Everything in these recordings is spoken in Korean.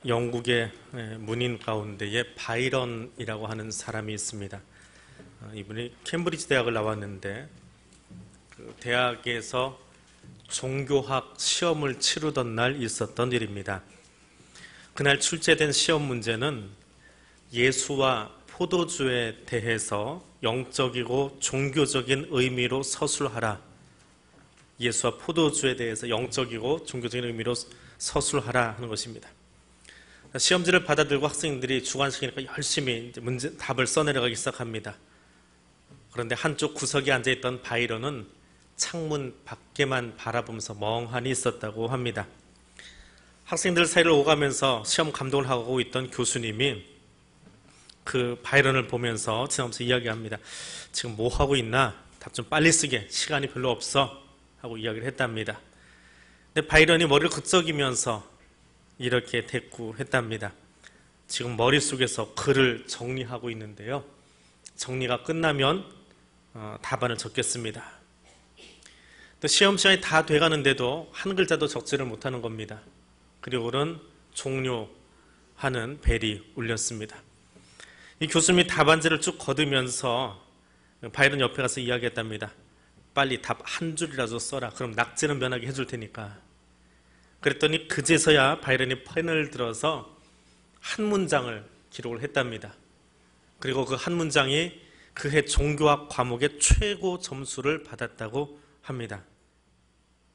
영국의 문인 가운데에 바이런이라고 하는 사람이 있습니다. 이분이 캠브리지 대학을 나왔는데 그 대학에서 종교학 시험을 치르던 날 있었던 일입니다. 그날 출제된 시험 문제는 예수와 포도주에 대해서 영적이고 종교적인 의미로 서술하라. 예수와 포도주에 대해서 영적이고 종교적인 의미로 서술하라 하는 것입니다. 시험지를 받아들고 학생들이 주관식이니까 열심히 답을 써내려가기 시작합니다. 그런데 한쪽 구석에 앉아있던 바이런은 창문 밖에만 바라보면서 멍하니 있었다고 합니다. 학생들 사이를 오가면서 시험 감독을 하고 있던 교수님이 그 바이런을 보면서 지나면서 이야기합니다. 지금 뭐 하고 있나? 답 좀 빨리 쓰게. 시간이 별로 없어. 하고 이야기를 했답니다. 근데 바이런이 머리를 긁적이면서 이렇게 대꾸했답니다. 지금 머릿속에서 글을 정리하고 있는데요. 정리가 끝나면 답안을 적겠습니다. 또 시험 시간이 다 돼가는데도 한 글자도 적지를 못하는 겁니다. 그리고는 종료하는 벨이 울렸습니다. 이 교수님이 답안지를 쭉 거두면서 바이런 옆에 가서 이야기했답니다. 빨리 답 한 줄이라도 써라. 그럼 낙제는 면하게 해줄 테니까. 그랬더니 그제서야 바이런이 펜을 들어서 한 문장을 기록을 했답니다. 그리고 그 한 문장이 그해 종교학 과목의 최고 점수를 받았다고 합니다.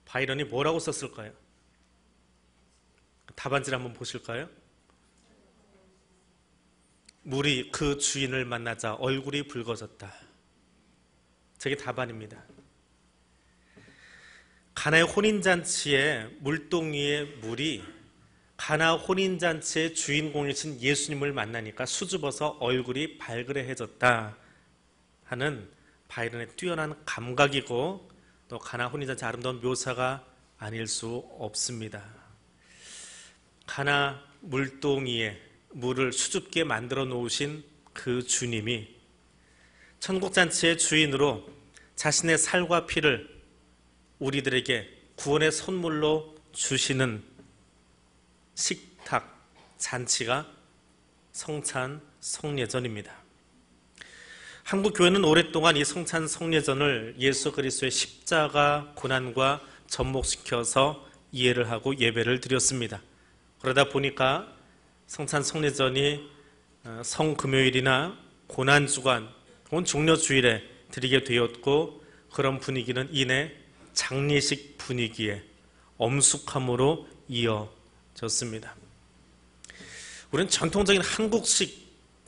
바이런이 뭐라고 썼을까요? 답안지를 한번 보실까요? 물이 그 주인을 만나자 얼굴이 붉어졌다. 저게 답안입니다. 가나의 혼인잔치에 물동이의 물이 가나 혼인잔치의 주인공이신 예수님을 만나니까 수줍어서 얼굴이 발그레해졌다 하는 바이런의 뛰어난 감각이고 또 가나 혼인잔치 아름다운 묘사가 아닐 수 없습니다. 가나 물동이에 물을 수줍게 만들어 놓으신 그 주님이 천국잔치의 주인으로 자신의 살과 피를 우리들에게 구원의 선물로 주시는 식탁, 잔치가 성찬 성례전입니다. 한국 교회는 오랫동안 이 성찬 성례전을 예수 그리스도의 십자가 고난과 접목시켜서 이해를 하고 예배를 드렸습니다. 그러다 보니까 성찬 성례전이 성금요일이나 고난주간 혹은 종려주일에 드리게 되었고 그런 분위기는 이내 장례식 분위기에 엄숙함으로 이어졌습니다. 우리는 전통적인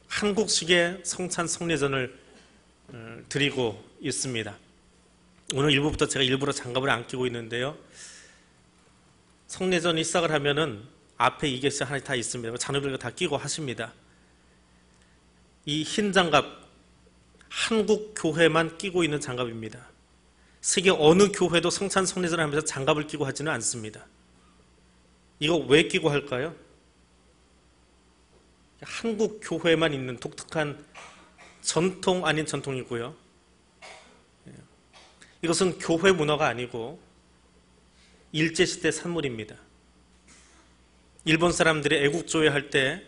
한국식의 성찬 성례전을 드리고 있습니다. 오늘 일부부터 제가 일부러 장갑을 안 끼고 있는데요. 성례전이 시작을 하면은 앞에 이게시 하나 다 있습니다. 자녀들과 다 끼고 하십니다. 이 흰 장갑, 한국 교회만 끼고 있는 장갑입니다. 세계 어느 교회도 성찬 성례전을 하면서 장갑을 끼고 하지는 않습니다. 이거 왜 끼고 할까요? 한국 교회만 있는 독특한 전통 아닌 전통이고요. 이것은 교회 문화가 아니고 일제시대 산물입니다. 일본 사람들이 애국조회 할 때,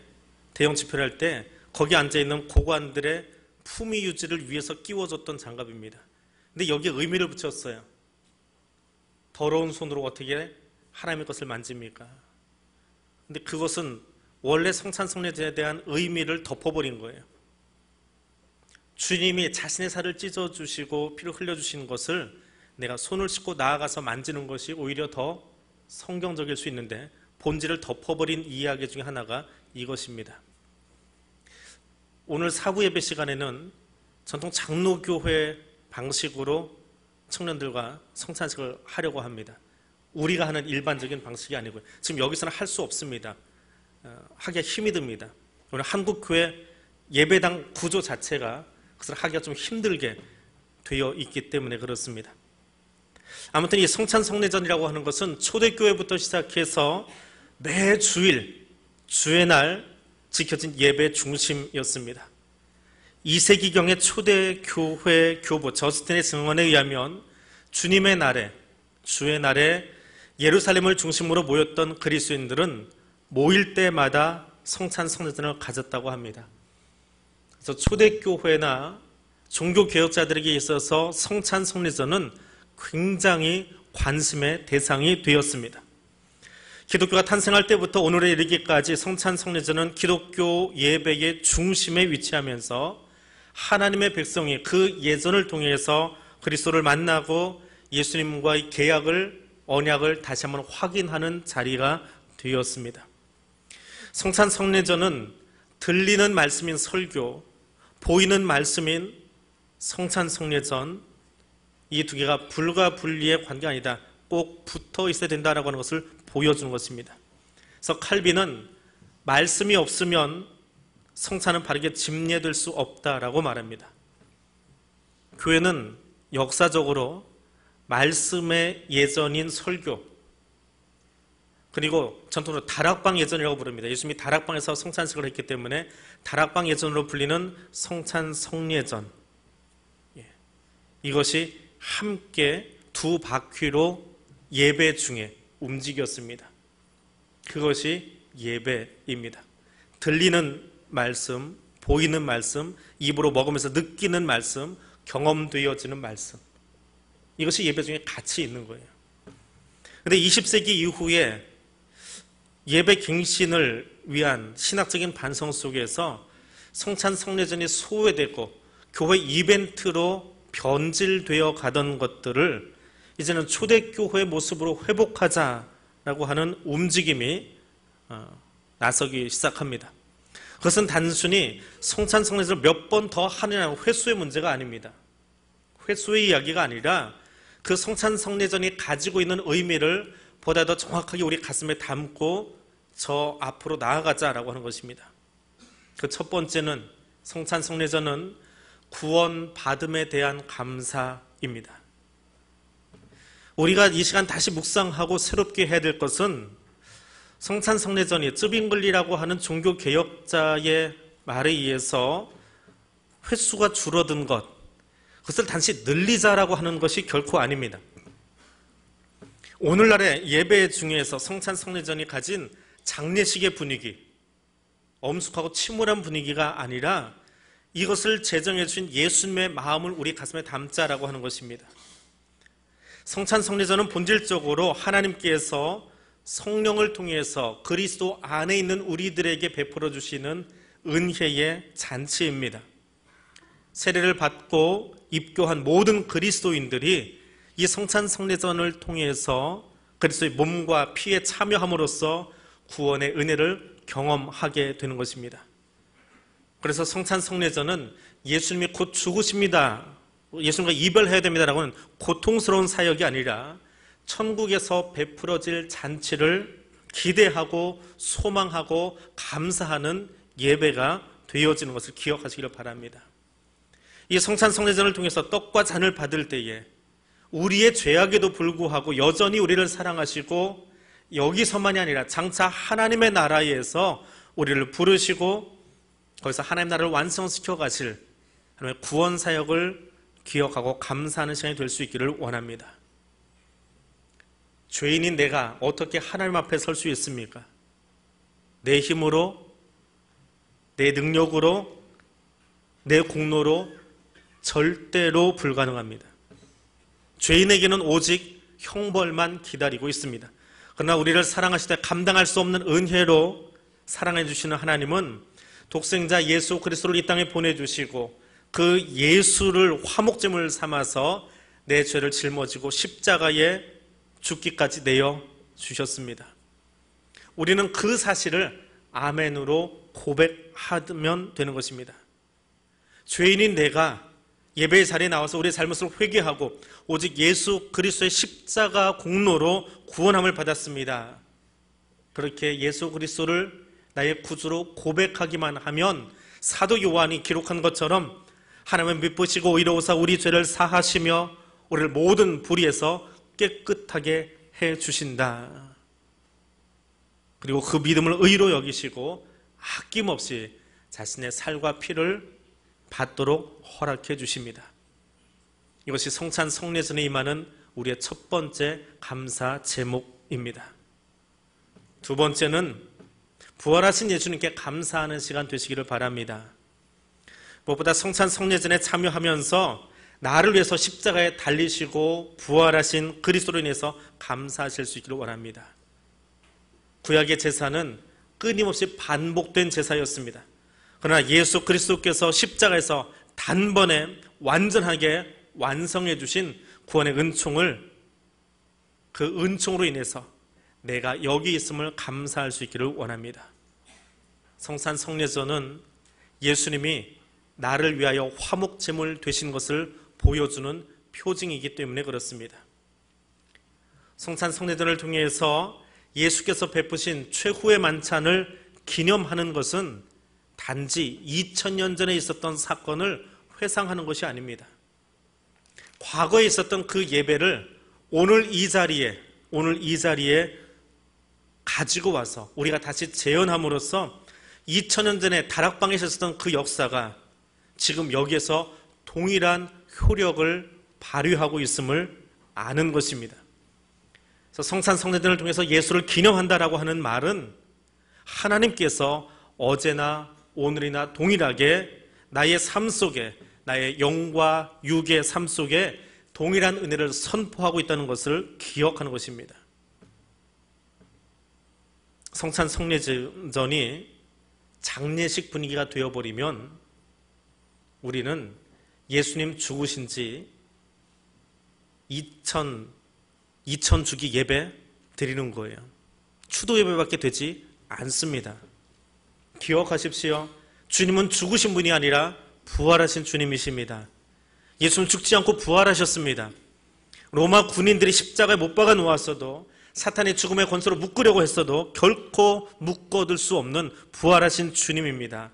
대형 집회를 할 때 거기 앉아있는 고관들의 품위 유지를 위해서 끼워줬던 장갑입니다. 근데 여기에 의미를 붙였어요. 더러운 손으로 어떻게 하나님의 것을 만집니까? 근데 그것은 원래 성찬 성례제에 대한 의미를 덮어버린 거예요. 주님이 자신의 살을 찢어주시고 피를 흘려주신 것을 내가 손을 씻고 나아가서 만지는 것이 오히려 더 성경적일 수 있는데 본질을 덮어버린 이야기 중에 하나가 이것입니다. 오늘 사부 예배 시간에는 전통 장로교회 방식으로 청년들과 성찬식을 하려고 합니다. 우리가 하는 일반적인 방식이 아니고요. 지금 여기서는 할 수 없습니다. 하기가 힘이 듭니다. 오늘 한국교회 예배당 구조 자체가 그것을 하기가 좀 힘들게 되어 있기 때문에 그렇습니다. 아무튼 이 성찬 성례전이라고 하는 것은 초대교회부터 시작해서 매 주일, 주의 날 지켜진 예배 중심이었습니다. 2세기경의 초대교회 교부 저스틴의 증언에 의하면 주님의 날에, 주의 날에 예루살렘을 중심으로 모였던 그리스도인들은 모일 때마다 성찬 성례전을 가졌다고 합니다. 그래서 초대교회나 종교개혁자들에게 있어서 성찬 성례전은 굉장히 관심의 대상이 되었습니다. 기독교가 탄생할 때부터 오늘에 이르기까지 성찬 성례전은 기독교 예배의 중심에 위치하면서 하나님의 백성이 그 예전을 통해서 그리스도를 만나고 예수님과의 계약을, 언약을 다시 한번 확인하는 자리가 되었습니다. 성찬 성례전은 들리는 말씀인 설교, 보이는 말씀인 성찬 성례전, 이 두 개가 불가분리의 관계가 아니다. 꼭 붙어 있어야 된다라고 하는 것을 보여주는 것입니다. 그래서 칼빈은 말씀이 없으면 성찬은 바르게 집례될 수 없다라고 말합니다. 교회는 역사적으로 말씀의 예전인 설교, 그리고 전통으로 다락방 예전이라고 부릅니다. 예수님이 다락방에서 성찬식을 했기 때문에 다락방 예전으로 불리는 성찬 성례전, 이것이 함께 두 바퀴로 예배 중에 움직였습니다. 그것이 예배입니다. 들리는 말씀, 보이는 말씀, 입으로 먹으면서 느끼는 말씀, 경험되어지는 말씀, 이것이 예배 중에 같이 있는 거예요. 그런데 20세기 이후에 예배 갱신을 위한 신학적인 반성 속에서 성찬 성례전이 소외되고 교회 이벤트로 변질되어 가던 것들을 이제는 초대교회의 모습으로 회복하자라고 하는 움직임이 나서기 시작합니다. 그것은 단순히 성찬 성례전을 몇 번 더 하느냐 횟수의 문제가 아닙니다. 횟수의 이야기가 아니라 그 성찬 성례전이 가지고 있는 의미를 보다 더 정확하게 우리 가슴에 담고 저 앞으로 나아가자라고 하는 것입니다. 그 첫 번째는 성찬 성례전은 구원 받음에 대한 감사입니다. 우리가 이 시간 다시 묵상하고 새롭게 해야 될 것은 성찬 성례전이 쯔빙글리라고 하는 종교 개혁자의 말에 의해서 횟수가 줄어든 것, 그것을 단지 늘리자라고 하는 것이 결코 아닙니다. 오늘날의 예배 중에서 성찬 성례전이 가진 장례식의 분위기, 엄숙하고 침울한 분위기가 아니라 이것을 제정해 주신 예수님의 마음을 우리 가슴에 담자라고 하는 것입니다. 성찬 성례전은 본질적으로 하나님께서 성령을 통해서 그리스도 안에 있는 우리들에게 베풀어 주시는 은혜의 잔치입니다. 세례를 받고 입교한 모든 그리스도인들이 이 성찬 성례전을 통해서 그리스도의 몸과 피에 참여함으로써 구원의 은혜를 경험하게 되는 것입니다. 그래서 성찬 성례전은 예수님이 곧 죽으십니다, 예수님과 이별해야 됩니다라고는 고통스러운 사역이 아니라 천국에서 베풀어질 잔치를 기대하고 소망하고 감사하는 예배가 되어지는 것을 기억하시기를 바랍니다. 이 성찬 성례전을 통해서 떡과 잔을 받을 때에 우리의 죄악에도 불구하고 여전히 우리를 사랑하시고 여기서만이 아니라 장차 하나님의 나라에서 우리를 부르시고 거기서 하나님 나라를 완성시켜 가실 하나님의 구원 사역을 기억하고 감사하는 시간이 될 수 있기를 원합니다. 죄인인 내가 어떻게 하나님 앞에 설 수 있습니까? 내 힘으로, 내 능력으로, 내 공로로 절대로 불가능합니다. 죄인에게는 오직 형벌만 기다리고 있습니다. 그러나 우리를 사랑하실 때 감당할 수 없는 은혜로 사랑해 주시는 하나님은 독생자 예수 그리스도를 이 땅에 보내주시고 그 예수를 화목제물 삼아서 내 죄를 짊어지고 십자가에 죽기까지 내어 주셨습니다. 우리는 그 사실을 아멘으로 고백하면 되는 것입니다. 죄인인 내가 예배의 자리에 나와서 우리의 잘못을 회개하고 오직 예수 그리스도의 십자가 공로로 구원함을 받았습니다. 그렇게 예수 그리스도를 나의 구주로 고백하기만 하면 사도 요한이 기록한 것처럼 하나님은 미쁘시고 의로우사 우리 죄를 사하시며 우리를 모든 불의에서 깨끗하게 해주신다. 그리고 그 믿음을 의로 여기시고 아낌없이 자신의 살과 피를 받도록 허락해 주십니다. 이것이 성찬 성례전에 임하는 우리의 첫 번째 감사 제목입니다. 두 번째는 부활하신 예수님께 감사하는 시간 되시기를 바랍니다. 무엇보다 성찬 성례전에 참여하면서 나를 위해서 십자가에 달리시고 부활하신 그리스도로 인해서 감사하실 수 있기를 원합니다. 구약의 제사는 끊임없이 반복된 제사였습니다. 그러나 예수 그리스도께서 십자가에서 단번에 완전하게 완성해 주신 구원의 은총을, 그 은총으로 인해서 내가 여기 있음을 감사할 수 있기를 원합니다. 성찬 성례전은 예수님이 나를 위하여 화목제물 되신 것을 보여주는 표징이기 때문에 그렇습니다. 성찬 성례전을 통해서 예수께서 베푸신 최후의 만찬을 기념하는 것은 단지 2000년 전에 있었던 사건을 회상하는 것이 아닙니다. 과거에 있었던 그 예배를 오늘 이 자리에 가지고 와서 우리가 다시 재현함으로써 2000년 전에 다락방에 있었던 그 역사가 지금 여기에서 동일한 효력을 발휘하고 있음을 아는 것입니다. 그래서 성찬 성례전을 통해서 예수를 기념한다라고 하는 말은 하나님께서 어제나 오늘이나 동일하게 나의 삶 속에, 나의 영과 육의 삶 속에 동일한 은혜를 선포하고 있다는 것을 기억하는 것입니다. 성찬 성례전이 장례식 분위기가 되어버리면 우리는 예수님 죽으신 지 2000주기 예배 드리는 거예요. 추도 예배밖에 되지 않습니다. 기억하십시오. 주님은 죽으신 분이 아니라 부활하신 주님이십니다. 예수는 죽지 않고 부활하셨습니다. 로마 군인들이 십자가에 못 박아 놓았어도, 사탄이 죽음의 권세로 묶으려고 했어도 결코 묶어둘 수 없는 부활하신 주님입니다.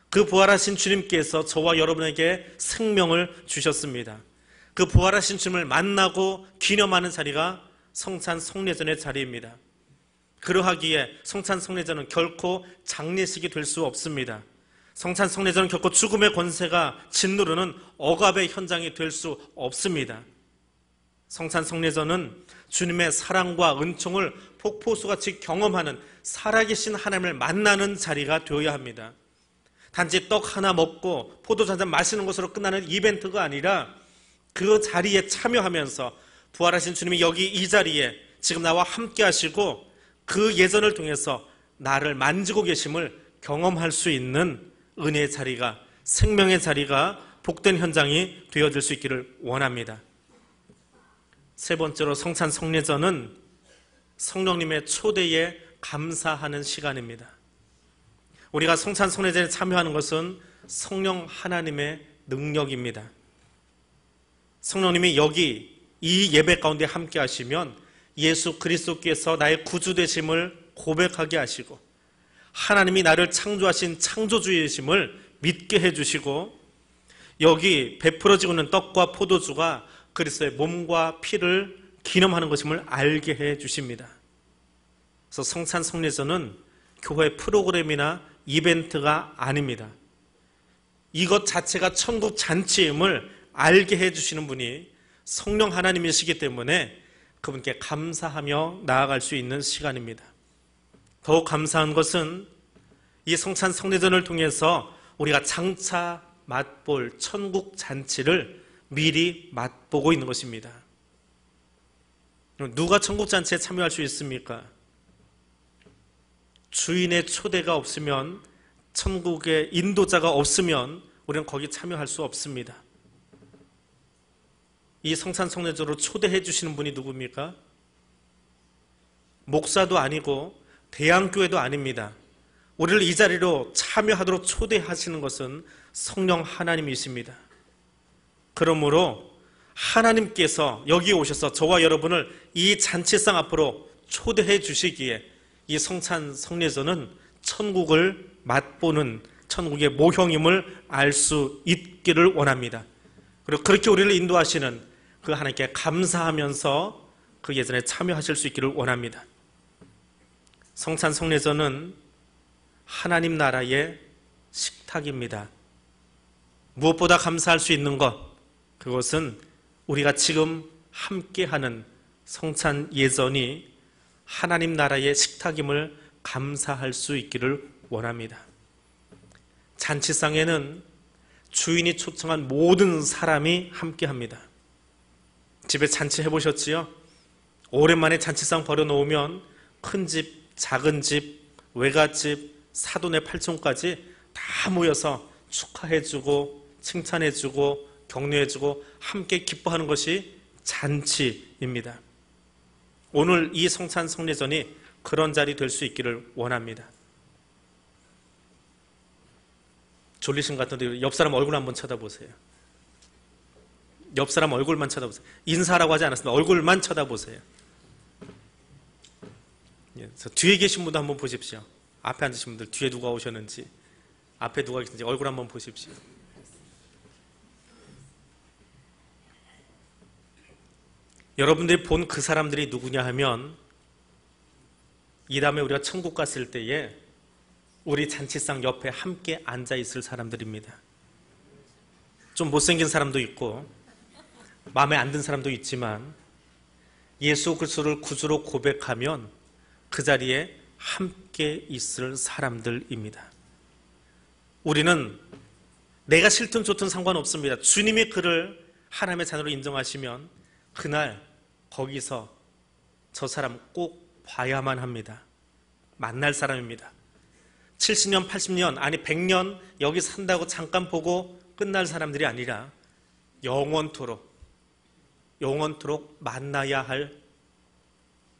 그 부활하신 주님께서 저와 여러분에게 생명을 주셨습니다. 그 부활하신 주님을 만나고 기념하는 자리가 성찬 성례전의 자리입니다. 그러하기에 성찬 성례전은 결코 장례식이 될 수 없습니다. 성찬 성례전은 결코 죽음의 권세가 짓누르는 억압의 현장이 될 수 없습니다. 성찬 성례전은 주님의 사랑과 은총을 폭포수같이 경험하는 살아계신 하나님을 만나는 자리가 되어야 합니다. 단지 떡 하나 먹고 포도주 한 잔 마시는 것으로 끝나는 이벤트가 아니라 그 자리에 참여하면서 부활하신 주님이 여기 이 자리에 지금 나와 함께 하시고 그 예전을 통해서 나를 만지고 계심을 경험할 수 있는 은혜의 자리가, 생명의 자리가 복된 현장이 되어질 수 있기를 원합니다. 세 번째로 성찬 성례전은 성령님의 초대에 감사하는 시간입니다. 우리가 성찬 성례전에 참여하는 것은 성령 하나님의 능력입니다. 성령님이 여기 이 예배 가운데 함께 하시면 예수 그리스도께서 나의 구주 되심을 고백하게 하시고 하나님이 나를 창조하신 창조주이심을 믿게 해주시고 여기 베풀어지고 있는 떡과 포도주가 그리스도의 몸과 피를 기념하는 것임을 알게 해주십니다. 그래서 성찬 성례전은 교회 프로그램이나 이벤트가 아닙니다. 이것 자체가 천국 잔치임을 알게 해주시는 분이 성령 하나님이시기 때문에 그분께 감사하며 나아갈 수 있는 시간입니다. 더욱 감사한 것은 이 성찬 성례전을 통해서 우리가 장차 맛볼 천국 잔치를 미리 맛보고 있는 것입니다. 누가 천국 잔치에 참여할 수 있습니까? 주인의 초대가 없으면, 천국의 인도자가 없으면 우리는 거기 참여할 수 없습니다. 이 성찬 성례전으로 초대해 주시는 분이 누굽니까? 목사도 아니고 대양교회도 아닙니다. 우리를 이 자리로 참여하도록 초대하시는 것은 성령 하나님이십니다. 그러므로 하나님께서 여기 오셔서 저와 여러분을 이 잔치상 앞으로 초대해 주시기에 이 성찬 성례전은 천국을 맛보는 천국의 모형임을 알 수 있기를 원합니다. 그리고 그렇게 우리를 인도하시는 그 하나님께 감사하면서 그 예전에 참여하실 수 있기를 원합니다. 성찬 성례전은 하나님 나라의 식탁입니다. 무엇보다 감사할 수 있는 것, 그것은 우리가 지금 함께하는 성찬 예전이 하나님 나라의 식탁임을 감사할 수 있기를 원합니다. 잔치상에는 주인이 초청한 모든 사람이 함께합니다. 집에 잔치 해보셨지요? 오랜만에 잔치상 벌여놓으면 큰 집, 작은 집, 외갓집, 사돈의 팔촌까지 다 모여서 축하해주고 칭찬해주고 격려해주고 함께 기뻐하는 것이 잔치입니다. 오늘 이 성찬 성례전이 그런 자리 될 수 있기를 원합니다. 졸리신 것 같은데 옆 사람 얼굴 한번 쳐다보세요. 옆 사람 얼굴만 쳐다보세요. 인사라고 하지 않았습니다. 얼굴만 쳐다보세요. 뒤에 계신 분도 한번 보십시오. 앞에 앉으신 분들 뒤에 누가 오셨는지, 앞에 누가 계신지 얼굴 한번 보십시오. 여러분들이 본 그 사람들이 누구냐 하면 이 다음에 우리가 천국 갔을 때에 우리 잔치상 옆에 함께 앉아 있을 사람들입니다. 좀 못생긴 사람도 있고 마음에 안 든 사람도 있지만 예수 그리스도를 구주로 고백하면 그 자리에 함께 있을 사람들입니다. 우리는 내가 싫든 좋든 상관없습니다. 주님이 그를 하나님의 자녀로 인정하시면 그날 거기서 저 사람 꼭 봐야만 합니다. 만날 사람입니다. 70년, 80년, 아니 100년 여기 산다고 잠깐 보고 끝날 사람들이 아니라 영원토록 만나야 할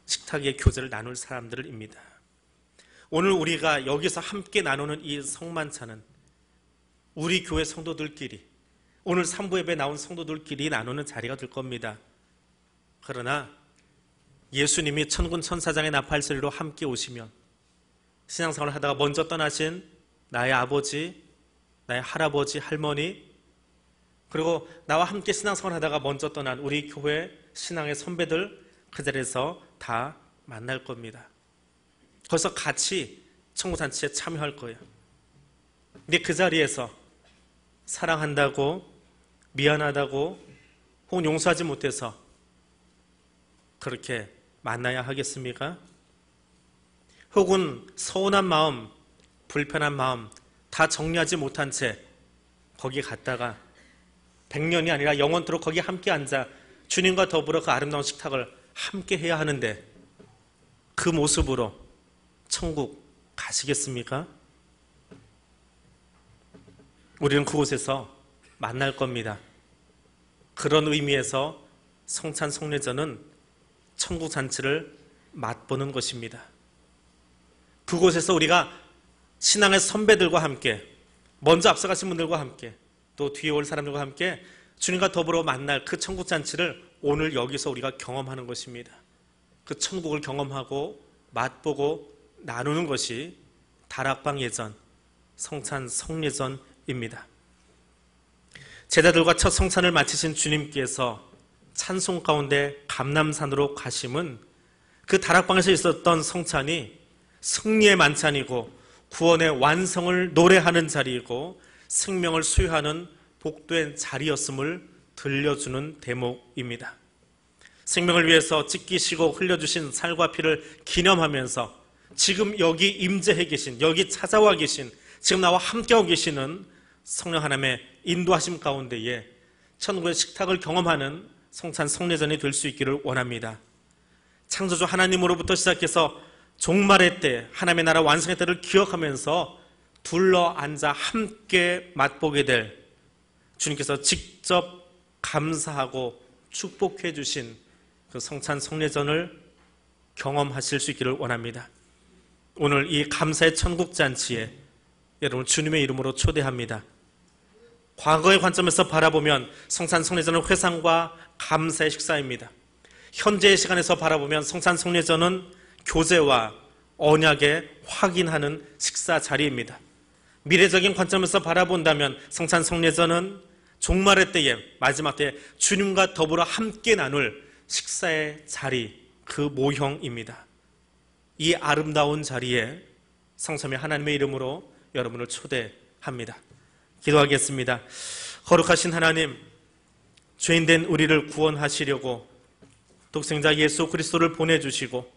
식탁의 교제를 나눌 사람들입니다. 오늘 우리가 여기서 함께 나누는 이 성만찬은 우리 교회 성도들끼리, 오늘 3부 예배 나온 성도들끼리 나누는 자리가 될 겁니다. 그러나 예수님이 천군 천사장의 나팔소리로 함께 오시면 신앙생활을 하다가 먼저 떠나신 나의 아버지, 나의 할아버지, 할머니, 그리고 나와 함께 신앙생활을 하다가 먼저 떠난 우리 교회 신앙의 선배들 그 자리에서 다 만날 겁니다. 거기서 같이 천국잔치에 참여할 거예요. 근데 그 자리에서 사랑한다고, 미안하다고, 혹은 용서하지 못해서 그렇게 만나야 하겠습니까? 혹은 서운한 마음, 불편한 마음 다 정리하지 못한 채 거기 갔다가 100년이 아니라 영원토록 거기 함께 앉아 주님과 더불어 그 아름다운 식탁을 함께 해야 하는데 그 모습으로 천국 가시겠습니까? 우리는 그곳에서 만날 겁니다. 그런 의미에서 성찬 성례전은 천국 잔치를 맛보는 것입니다. 그곳에서 우리가 신앙의 선배들과 함께, 먼저 앞서가신 분들과 함께, 또 뒤에 올 사람들과 함께 주님과 더불어 만날 그 천국 잔치를 오늘 여기서 우리가 경험하는 것입니다. 그 천국을 경험하고 맛보고 나누는 것이 다락방 예전, 성찬 성례전입니다. 제자들과 첫 성찬을 마치신 주님께서 찬송 가운데 감람산으로 가심은 그 다락방에서 있었던 성찬이 승리의 만찬이고 구원의 완성을 노래하는 자리이고 생명을 수여하는 복된 자리였음을 들려주는 대목입니다. 생명을 위해서 찢기시고 흘려주신 살과 피를 기념하면서 지금 여기 임재해 계신, 여기 찾아와 계신, 지금 나와 함께하고 계시는 성령 하나님의 인도하심 가운데에 천국의 식탁을 경험하는 성찬 성례전이 될 수 있기를 원합니다. 창조주 하나님으로부터 시작해서 종말의 때, 하나님의 나라 완성의 때를 기억하면서 둘러 앉아 함께 맛보게 될 주님께서 직접 감사하고 축복해 주신 그 성찬 성례전을 경험하실 수 있기를 원합니다. 오늘 이 감사의 천국잔치에 여러분 주님의 이름으로 초대합니다. 과거의 관점에서 바라보면 성찬 성례전은 회상과 감사의 식사입니다. 현재의 시간에서 바라보면 성찬 성례전은 교제와 언약의 확인하는 식사 자리입니다. 미래적인 관점에서 바라본다면 성찬 성례전은 종말의 때에, 마지막 때에 주님과 더불어 함께 나눌 식사의 자리, 그 모형입니다. 이 아름다운 자리에 성삼위 하나님의 이름으로 여러분을 초대합니다. 기도하겠습니다. 거룩하신 하나님, 죄인된 우리를 구원하시려고 독생자 예수 그리스도를 보내주시고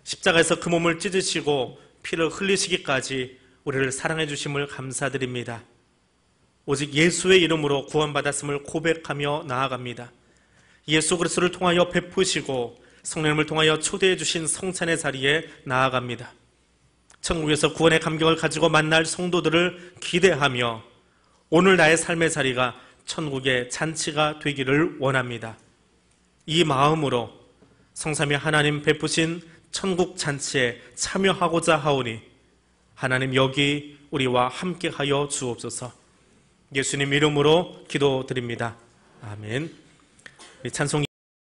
십자가에서 그 몸을 찢으시고 피를 흘리시기까지 우리를 사랑해 주심을 감사드립니다. 오직 예수의 이름으로 구원받았음을 고백하며 나아갑니다. 예수 그리스도를 통하여 베푸시고 성령님을 통하여 초대해 주신 성찬의 자리에 나아갑니다. 천국에서 구원의 감격을 가지고 만날 성도들을 기대하며 오늘 나의 삶의 자리가 천국의 잔치가 되기를 원합니다. 이 마음으로 성삼위 하나님 베푸신 천국 잔치에 참여하고자 하오니 하나님 여기 우리와 함께하여 주옵소서. 예수님 이름으로 기도드립니다. 아멘. 찬송